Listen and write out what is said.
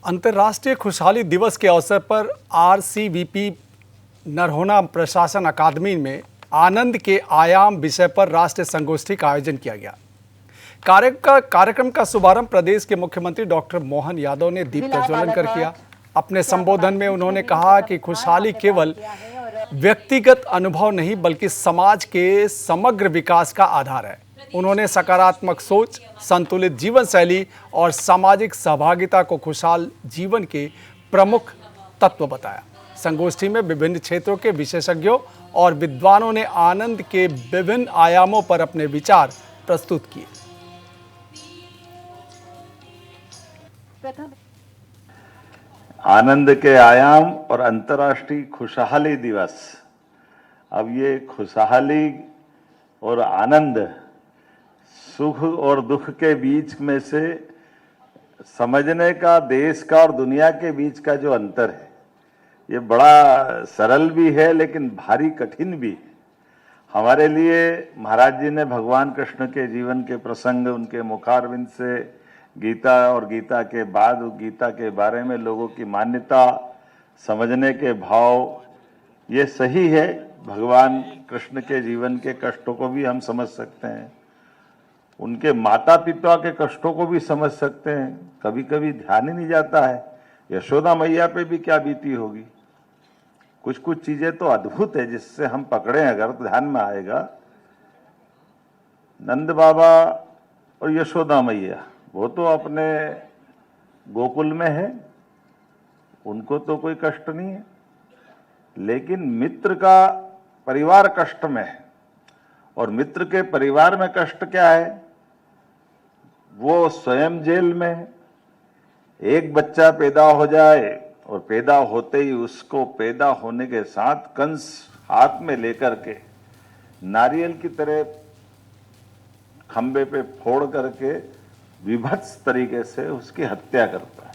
अंतर्राष्ट्रीय खुशहाली दिवस के अवसर पर आरसीवीपी नरहोना प्रशासन अकादमी में आनंद के आयाम विषय पर राष्ट्रीय संगोष्ठी का आयोजन किया गया। कार्यक्रम का शुभारंभ प्रदेश के मुख्यमंत्री डॉक्टर मोहन यादव ने दीप प्रज्वलन कर किया। अपने संबोधन में उन्होंने कहा कि खुशहाली केवल व्यक्तिगत अनुभव नहीं बल्कि समाज के समग्र विकास का आधार है। उन्होंने सकारात्मक सोच, संतुलित जीवन शैली और सामाजिक सहभागिता को खुशहाल जीवन के प्रमुख तत्व बताया। संगोष्ठी में विभिन्न क्षेत्रों के विशेषज्ञों और विद्वानों ने आनंद के विभिन्न आयामों पर अपने विचार प्रस्तुत किए। आनंद के आयाम और अंतर्राष्ट्रीय खुशहाली दिवस। अब ये खुशहाली और आनंद सुख और दुख के बीच में से समझने का, देश का और दुनिया के बीच का जो अंतर है, ये बड़ा सरल भी है लेकिन भारी कठिन भी है। हमारे लिए महाराज जी ने भगवान कृष्ण के जीवन के प्रसंग, उनके मुखारविंद से गीता और गीता के बाद गीता के बारे में लोगों की मान्यता, समझने के भाव, ये सही है। भगवान कृष्ण के जीवन के कष्टों को भी हम समझ सकते हैं, उनके माता पिता के कष्टों को भी समझ सकते हैं। कभी कभी ध्यान ही नहीं जाता है यशोदा मैया पे भी क्या बीती होगी। कुछ कुछ चीजें तो अद्भुत है जिससे हम पकड़े अगर तो ध्यान में आएगा। नंद बाबा और यशोदा मैया वो तो अपने गोकुल में है, उनको तो कोई कष्ट नहीं है, लेकिन मित्र का परिवार कष्ट में है। और मित्र के परिवार में कष्ट क्या है, वो स्वयं जेल में है। एक बच्चा पैदा हो जाए और पैदा होते ही उसको पैदा होने के साथ कंस हाथ में लेकर के नारियल की तरह खंबे पे फोड़ करके विभत्स तरीके से उसकी हत्या करता है।